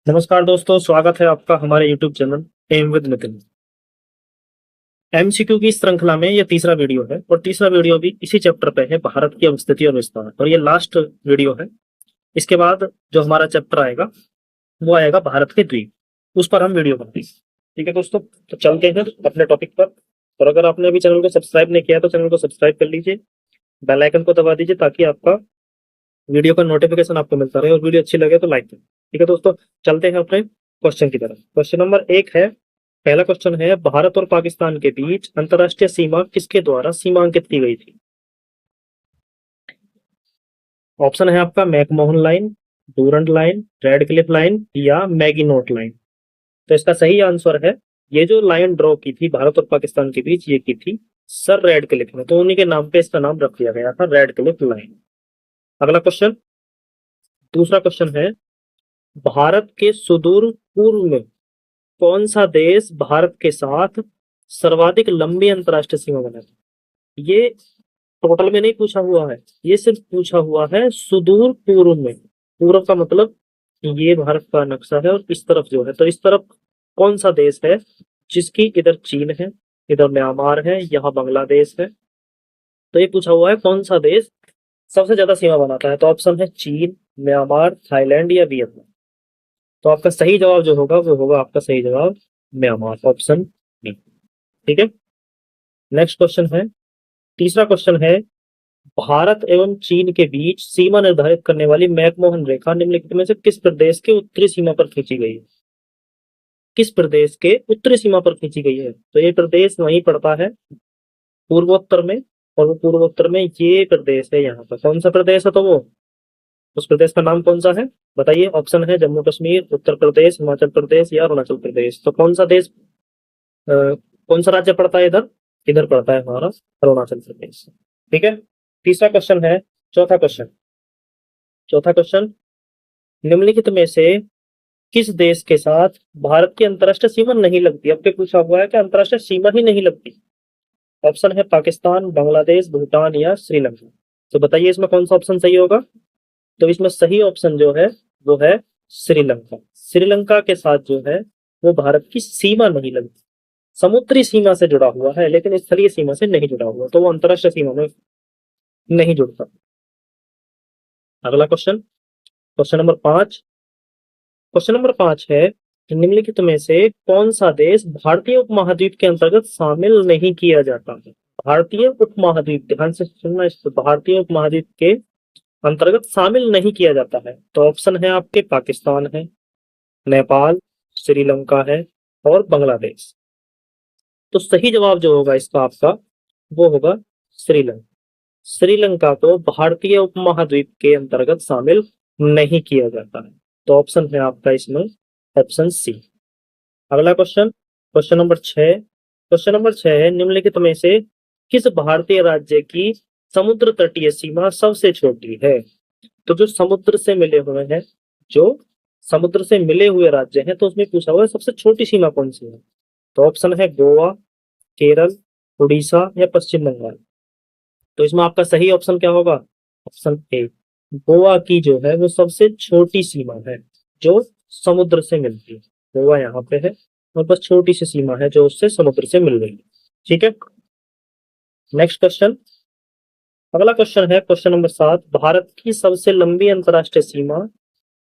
नमस्कार दोस्तों, स्वागत है आपका हमारे YouTube channel aim with Nitin. MCQ की श्रृंखला में ये तीसरा वीडियो है और तीसरा वीडियो भी इसी चैप्टर पे है, भारत की अवस्थिति और विस्तार, और ये लास्ट वीडियो है। इसके बाद जो हमारा चैप्टर आएगा वो आएगा भारत के द्वीप, उस पर हम वीडियो बनाएंगे। ठीक है दोस्तों, तो चलते हैं अपने टॉपिक पर। और अगर आपने अभी चैनल को सब्सक्राइब नहीं किया तो चैनल को सब्सक्राइब कर लीजिए, बेल आइकन को दबा दीजिए ताकि आपका वीडियो का नोटिफिकेशन आपको मिलता रहे, और वीडियो अच्छी लगे तो लाइक करें। ठीक है दोस्तों, चलते हैं अपने क्वेश्चन की तरफ। क्वेश्चन नंबर 1 है, पहला क्वेश्चन है, भारत और पाकिस्तान के बीच अंतरराष्ट्रीय सीमा किसके द्वारा सीमांकित की गई थी? ऑप्शन है आपका McMahon line, Durand line, Radcliffe line या मैगिनोट लाइन। तो इसका सही आंसर है, ये जो लाइन ड्रॉ की थी भारत और पाकिस्तान के बीच, ये की थी सर रेडक्लिफ ने, तो उन्हीं के नाम पे इसका नाम रख दिया गया था, रेडक्लिफ लाइन। अगला क्वेश्चन, दूसरा क्वेश्चन है, भारत के सुदूर पूर्व में कौन सा देश भारत के साथ सर्वाधिक लंबी अंतरराष्ट्रीय सीमा बनाता है? ये टोटल में नहीं पूछा हुआ है, ये सिर्फ पूछा हुआ है सुदूर पूर्व में। पूर्व का मतलब ये भारत का नक्शा है और इस तरफ जो है, तो इस तरफ कौन सा देश है जिसकी इधर चीन है, इधर म्यांमार है, यहाँ बांग्लादेश है। तो ये पूछा हुआ है कौन सा देश सबसे ज्यादा सीमा बनाता है, तो ऑप्शन है चीन, म्यांमार, थाईलैंड या वियतनाम। तो आपका सही जवाब जो होगा वो होगा आपका सही जवाब म्यांमार, ऑप्शन बी। ठीक है, नेक्स्ट क्वेश्चन है, तीसरा क्वेश्चन है, भारत एवं चीन के बीच सीमा निर्धारित करने वाली मैकमोहन रेखा निम्नलिखित में से किस प्रदेश के उत्तरी सीमा पर खींची गई है? किस प्रदेश के उत्तरी सीमा पर खींची गई है? तो ये प्रदेश वहीं पड़ता है पूर्वोत्तर में, और वो पूर्वोत्तर में ये प्रदेश है, यहाँ पर कौन सा प्रदेश है, तो वो उस प्रदेश का नाम कौन सा है बताइए। ऑप्शन है जम्मू कश्मीर, उत्तर प्रदेश, हिमाचल प्रदेश या अरुणाचल प्रदेश। तो कौन सा देश कौन सा राज्य पड़ता है इधर? इधर पड़ता है हमारा अरुणाचल प्रदेश। ठीक है, तीसरा क्वेश्चन है, चौथा क्वेश्चन, निम्नलिखित में से किस देश के साथ भारत की अंतरराष्ट्रीय सीमा नहीं लगती? अब के पूछा हुआ है कि अंतरराष्ट्रीय सीमा ही नहीं लगती। ऑप्शन है पाकिस्तान, बांग्लादेश, भूटान या श्रीलंका। तो बताइए इसमें कौन सा ऑप्शन सही होगा? तो इसमें सही ऑप्शन जो है वो है श्रीलंका। श्रीलंका के साथ जो है वो भारत की सीमा नहीं लगती, समुद्री सीमा से जुड़ा हुआ है लेकिन स्थलीय सीमा से नहीं जुड़ा हुआ, तो वो अंतरराष्ट्रीय सीमा में नहीं जुड़ता। अगला क्वेश्चन, क्वेश्चन नंबर 5 है, निम्नलिखित में से कौन सा देश भारतीय उपमहाद्वीप के अंतर्गत शामिल नहीं किया जाता है? भारतीय उपमहाद्वीप, ध्यान से सुनना इसको, भारतीय उपमहाद्वीप के अंतर्गत शामिल नहीं किया जाता है। तो ऑप्शन है आपके पाकिस्तान है, नेपाल, श्रीलंका है और बांग्लादेश। तो सही जवाब जो होगा इसका आपका वो होगा श्रीलंका। श्रीलंका को भारतीय उपमहाद्वीप के अंतर्गत शामिल नहीं किया जाता है, तो ऑप्शन है आपका इसमें ऑप्शन सी। अगला क्वेश्चन, क्वेश्चन नंबर 6 है, निम्नलिखित में से किस भारतीय राज्य की समुद्र तटीय सीमा सबसे छोटी है? तो जो समुद्र से मिले हुए राज्य हैं, तो उसमें पूछा हुआ है सबसे छोटी सीमा कौन सी है। तो ऑप्शन है गोवा, केरल, उड़ीसा या पश्चिम बंगाल। तो इसमें आपका सही ऑप्शन क्या होगा? ऑप्शन ए, गोवा की जो है वो सबसे छोटी सीमा है जो समुद्र से मिलती है। गोवा यहाँ पे है और बस छोटी सी सीमा है जो उससे समुद्र से मिल रही है। ठीक है, नेक्स्ट क्वेश्चन, अगला क्वेश्चन है क्वेश्चन नंबर 7, भारत की सबसे लंबी अंतरराष्ट्रीय सीमा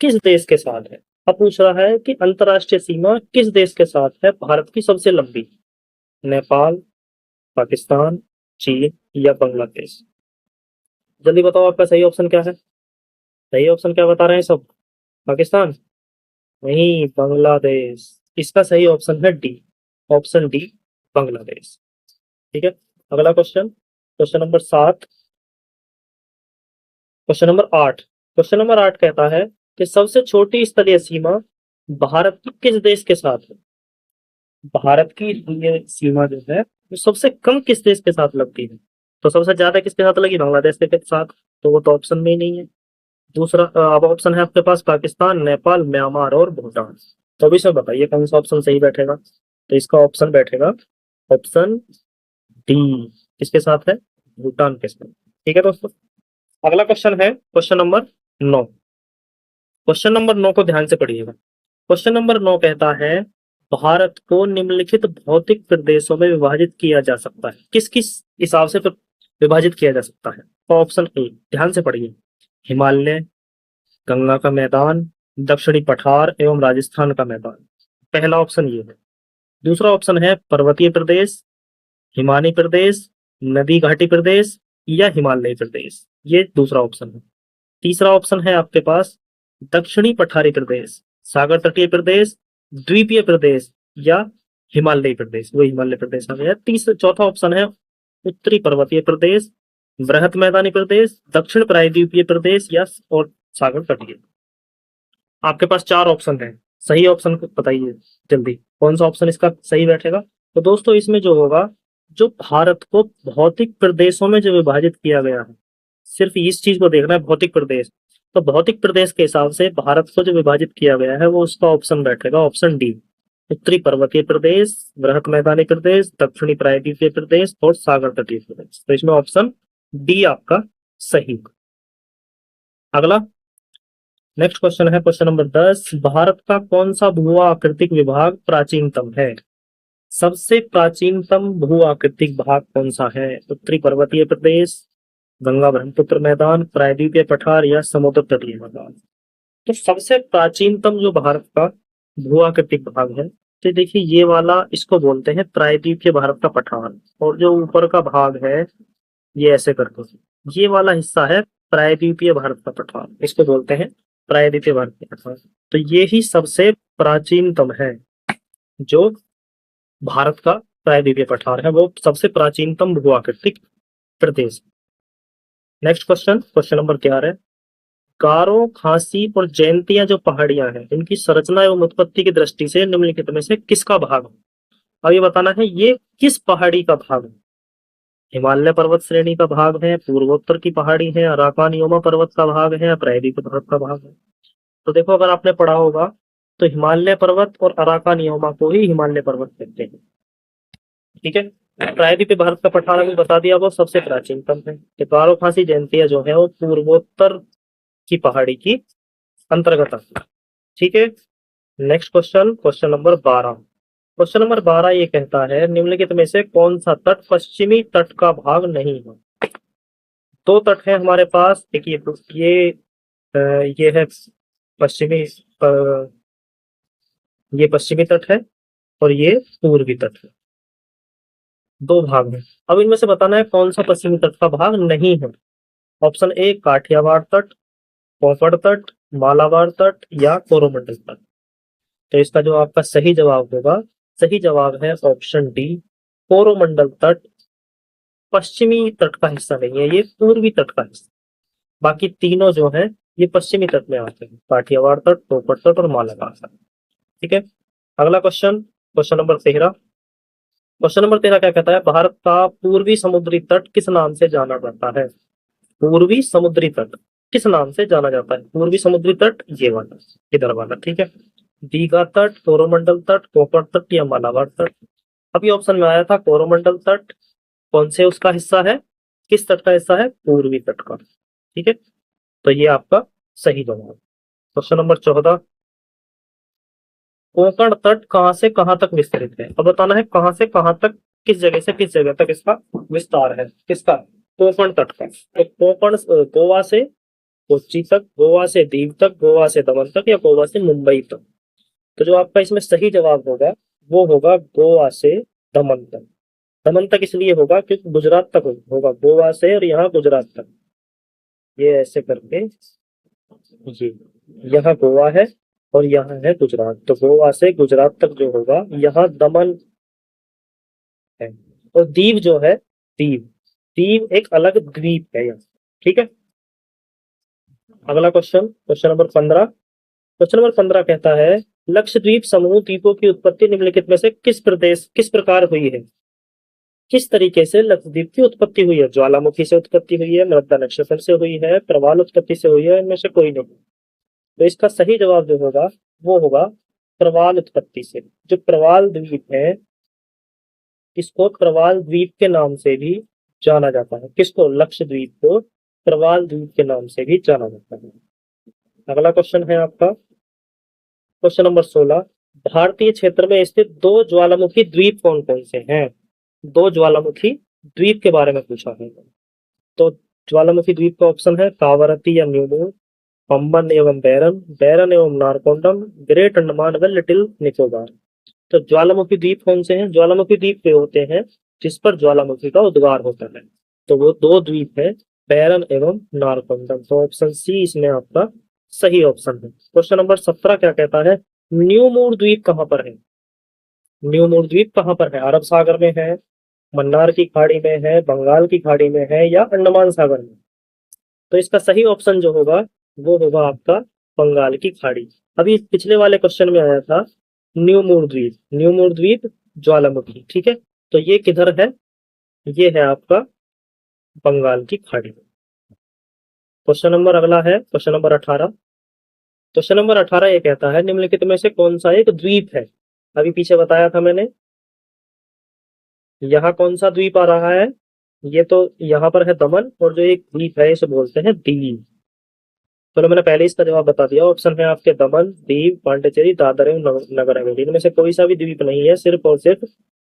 किस देश के साथ है? अब पूछ रहा है कि अंतरराष्ट्रीय सीमा किस देश के साथ है भारत की सबसे लंबी? नेपाल, पाकिस्तान, चीन या बांग्लादेश। जल्दी बताओ आपका सही ऑप्शन क्या है? सही ऑप्शन क्या बता रहे हैं सब? पाकिस्तान नहीं, बांग्लादेश। इसका सही ऑप्शन है डी, ऑप्शन डी, बांग्लादेश। ठीक है, अगला क्वेश्चन, क्वेश्चन नंबर 8 कहता है कि सबसे छोटी स्थलीय सीमा भारत की किस देश के साथ है? भारत की ये सीमा जो है वो सबसे कम किस देश के साथ लगती है? तो सबसे ज्यादा किसके साथ लगी? बांग्लादेश के साथ, तो वो तो ऑप्शन में ही नहीं है। दूसरा अब ऑप्शन है आपके पास पाकिस्तान, नेपाल, म्यांमार और भूटान। तो अभी से बताइए कौन सा ऑप्शन सही बैठेगा? तो इसका ऑप्शन बैठेगा ऑप्शन डी, किसके साथ है? भूटान के साथ। ठीक है दोस्तों, अगला क्वेश्चन है क्वेश्चन नंबर 9। क्वेश्चन नंबर 9 को ध्यान से पढ़िएगा। क्वेश्चन नंबर 9 कहता है भारत को निम्नलिखित भौतिक प्रदेशों में विभाजित किया जा सकता है। किस किस हिसाब से विभाजित किया जा सकता है? तो ऑप्शन ए, ध्यान से पढ़िए, हिमालय, गंगा का मैदान, दक्षिणी पठार एवं राजस्थान का मैदान। पहला ऑप्शन ये है। दूसरा ऑप्शन है पर्वतीय प्रदेश, हिमालय प्रदेश, नदी घाटी प्रदेश या हिमालय प्रदेश। ये दूसरा ऑप्शन है। तीसरा ऑप्शन है आपके पास दक्षिणी पठारी प्रदेश, सागर तटीय प्रदेश, द्वीपीय प्रदेश या हिमालय प्रदेश। वो हिमालय प्रदेश आ गया। तीसरा चौथा ऑप्शन है उत्तरी पर्वतीय प्रदेश, बृहत मैदानी प्रदेश, दक्षिण प्रायद्वीपीय प्रदेश या और सागर तटीय। आपके पास चार ऑप्शन है, सही ऑप्शन बताइए जल्दी, कौन सा ऑप्शन इसका सही बैठेगा? तो दोस्तों इसमें जो होगा, जो भारत को भौतिक प्रदेशों में जो विभाजित किया गया है, सिर्फ इस चीज को देखना है, भौतिक प्रदेश। तो भौतिक प्रदेश के हिसाब से भारत को जो विभाजित किया गया है वो उसका ऑप्शन बैठेगा ऑप्शन डी, उत्तरी पर्वतीय प्रदेश, बृहत मैदानी प्रदेश, दक्षिणी प्रायद्वीपीय प्रदेश और सागर तटीय प्रदेश। तो इसमें ऑप्शन डी आपका सही। अगला नेक्स्ट क्वेश्चन है क्वेश्चन नंबर 10, भारत का कौन सा भू आकृतिक विभाग प्राचीनतम है? सबसे प्राचीनतम भू आकृतिक भाग कौन सा है? उत्तरी पर्वतीय प्रदेश, गंगा ब्रह्मपुत्र मैदान, प्रायद्वीपीय पठार या समुद्र तटीय मैदान। तो सबसे प्राचीनतम जो भारत का भू आकृतिक भाग है, तो देखिए ये वाला, इसको बोलते हैं प्रायद्वीपीय भारत का पठार। और जो ऊपर का भाग है ये ऐसे करके, ये वाला हिस्सा है प्रायद्वीपीय भारत का पठार, इसको बोलते हैं प्रायद्वीपीय भारत का पठार। तो ये ही सबसे प्राचीनतम है, जो भारत का प्रायद्वीपीय पठार है वो सबसे प्राचीनतम भू आकृतिक प्रदेश। नेक्स्ट क्वेश्चन, क्वेश्चन नंबर 11, गारो, खासी और जयंतिया जो पहाड़ियां हैं, इनकी संरचना एवं उत्पत्ति की दृष्टि से निम्नलिखित में से किसका भाग है? अब ये बताना है ये किस पहाड़ी का भाग है। हिमालय पर्वत श्रेणी का भाग है, पूर्वोत्तर की पहाड़ी है, अराकानियोमा पर्वत का भाग है, प्रायद्वीपीय पर्वत का भाग है। तो देखो अगर आपने पढ़ा होगा तो हिमालय पर्वत और अराकानियोमा को ही हिमालय पर्वत कहते हैं। ठीक है, प्रायद्वीपीय भारत का पठार अभी बता दिया, वो सबसे प्राचीनतम है। तो गारो, खासी, जयंतिया जो है वो पूर्वोत्तर की पहाड़ी की अंतर्गत आती है। ठीक है, next question, question number 12। Question number 12 ये कहता है निम्नलिखित में से कौन सा तट पश्चिमी तट का भाग नहीं है? दो तट है हमारे पास, एक ये है पश्चिमी, ये पश्चिमी तट है और ये पूर्वी तट है, दो भाग में। अब इनमें से बताना है कौन सा पश्चिमी तट का भाग नहीं है। ऑप्शन ए, काठियावाड़ तट, कोंकण तट, मालाबार तट या कोरोमंडल तट। तो इसका जो आपका सही जवाब होगा, सही जवाब है ऑप्शन डी, कोरोमंडल तट पश्चिमी तट का हिस्सा नहीं है, ये पूर्वी तट का हिस्सा। बाकी तीनों जो है ये पश्चिमी तट में आते हैं, काठियावाड़ तट, कोंकण तट और मालाबार तट। ठीक है, अगला question, question number 13। Question number 13 क्या कहता है, भारत का पूर्वी समुद्री तट किस नाम से जाना जाता है? पूर्वी समुद्री तट किस नाम से जाना जाता है? पूर्वी समुद्री तट ये वाला, इधर वाला। ठीक है, दीघा तट, कोरोमंडल तट, कोंकण तट या मालाबार तट। अभी ऑप्शन में आया था कोरोमंडल तट, कौन से उसका हिस्सा है, किस तट का हिस्सा है? पूर्वी तट का। ठीक है, तो ये आपका सही जवाब। क्वेश्चन नंबर 14, कोंकण तट कहां से कहां तक विस्तृत है? अब बताना है कहां से कहां तक, किस जगह से किस जगह तक इसका विस्तार है, किसका? कोंकण तट का। तो कोंकण गोवा से कोच्चि तक, गोवा से दीव तक, गोवा से दमन तक या गोवा से मुंबई तक। तो जो आपका इसमें सही जवाब होगा वो होगा गोवा से दमन तक। दमन तक इसलिए होगा क्योंकि गुजरात तक होगा, गोवा से और यहाँ गुजरात तक, ये ऐसे करके, ये यहाँ गोवा है और यहाँ है गुजरात। तो गोवा से गुजरात तक जो होगा यहाँ दमन है। और दीव जो है, दीव, दीव एक अलग द्वीप है यहाँ। ठीक है, अगला question, question number 15। Question number 15 कहता है लक्षद्वीप समूह द्वीपों की उत्पत्ति निम्नलिखित में से किस प्रकार हुई है? किस तरीके से लक्षद्वीप की उत्पत्ति हुई है? ज्वालामुखी से उत्पत्ति हुई है, मृदा नक्षत्र से हुई है, प्रवाल उत्पत्ति से हुई है, इनमें से कोई नहीं। तो इसका सही जवाब जो होगा वो होगा प्रवाल उत्पत्ति से। जो प्रवाल द्वीप है इसको प्रवाल द्वीप के नाम से भी जाना जाता है। किसको? लक्षद्वीप को प्रवाल द्वीप के नाम से भी जाना जाता है। अगला क्वेश्चन है आपका क्वेश्चन नंबर 16, भारतीय क्षेत्र में स्थित दो ज्वालामुखी द्वीप कौन कौन से हैं? दो ज्वालामुखी द्वीप के बारे में पूछा है। तो ज्वालामुखी द्वीप का ऑप्शन है कावरती या न्यूमूर, पंबन एवं बैरन, बैरन एवं नारकोंडम, ग्रेट अंडमान व लिटिल निकोबार। तो ज्वालामुखी द्वीप कौन से हैं? ज्वालामुखी द्वीप वे होते हैं जिस पर ज्वालामुखी का उद्गार होता है। तो वो दो द्वीप है, बैरन एवं नारकोंडम। तो ऑप्शन सी इसमें आपका सही ऑप्शन है। क्वेश्चन नंबर 17 क्या कहता है? न्यूमूर द्वीप कहाँ पर है? न्यूमूर द्वीप कहाँ पर है? अरब सागर में है, मन्नार की खाड़ी में है, बंगाल की खाड़ी में है या अंडमान सागर में? तो इसका सही ऑप्शन जो होगा वो होगा आपका बंगाल की खाड़ी। अभी पिछले वाले क्वेश्चन में आया था न्यूमूर द्वीप, न्यूमूर द्वीप ज्वालामुखी, ठीक है। तो ये किधर है? ये है आपका बंगाल की खाड़ी में। क्वेश्चन नंबर अगला है क्वेश्चन नंबर 18। क्वेश्चन नंबर 18 ये कहता है निम्नलिखित में से कौन सा एक द्वीप है? अभी पीछे बताया था मैंने, यहाँ कौन सा द्वीप आ रहा है? ये तो यहाँ पर है दमन, और जो एक द्वीप है इसे बोलते हैं दीव। चलो मैंने पहले इसका जवाब बता दिया। ऑप्शन है आपके दमन, दीव, पांडिचेरी, दादर एवं नगर हवेली। इनमें से कोई सा भी द्वीप नहीं है, सिर्फ और सिर्फ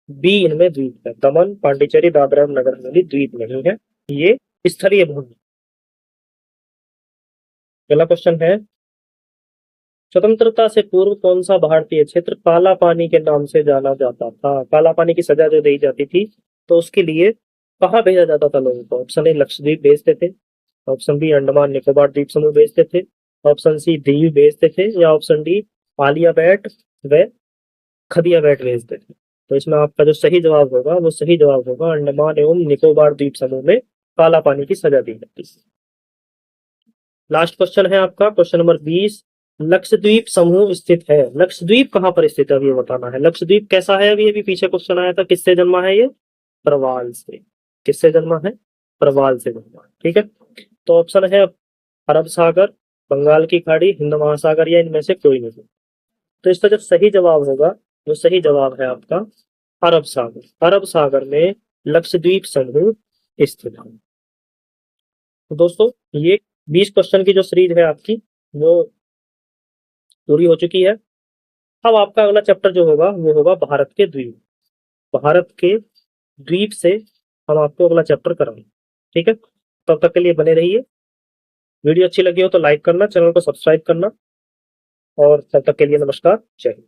बी इनमें द्वीप है। दमन, पांडिचेरी, दादर एवं नगर हवेली द्वीप नहीं है, ये स्थलीय भूमि। पहला क्वेश्चन है स्वतंत्रता से पूर्व कौन सा भारतीय क्षेत्र काला पानी के नाम से जाना जाता था? काला पानी की सजा जो दी जाती थी तो उसके लिए कहाँ भेजा जाता था लोगों को? ऑप्शन ए लक्षद्वीप भेजते थे, ऑप्शन बी अंडमान निकोबार द्वीप समूह भेजते थे, ऑप्शन सी दीव भेजते थे, या ऑप्शन डी आलिया बैट व खदिया बैट भेजते थे। तो इसमें आपका जो सही जवाब होगा वो सही जवाब होगा अंडमान एवं निकोबार द्वीप समूह में काला पानी की सजा दी जाती है। लास्ट क्वेश्चन है आपका क्वेश्चन नंबर 20। लक्षद्वीप समूह स्थित है, लक्षद्वीप कहाँ पर स्थित है अभी ये बताना है। लक्षद्वीप कैसा है? अभी पीछे क्वेश्चन आया था, किससे जन्मा है ये? प्रवाल से। किससे जन्मा है? प्रवाल से जन्मा है, ठीक है। तो ऑप्शन है अरब सागर, बंगाल की खाड़ी, हिंद महासागर, या इनमें से कोई नहीं। तो इसका जो सही जवाब होगा वो सही जवाब है आपका अरब सागर। अरब सागर में लक्षद्वीप समूह स्थित है। तो दोस्तों ये 20 क्वेश्चन की जो सीरीज है आपकी वो पूरी हो चुकी है। अब आपका अगला चैप्टर जो होगा वो होगा भारत के द्वीप। भारत के द्वीप से हम आपको अगला चैप्टर कराएंगे, ठीक है। तब तक के लिए बने रहिए। वीडियो अच्छी लगी हो तो लाइक करना, चैनल को सब्सक्राइब करना, और तब तक के लिए नमस्कार, जय हिंद।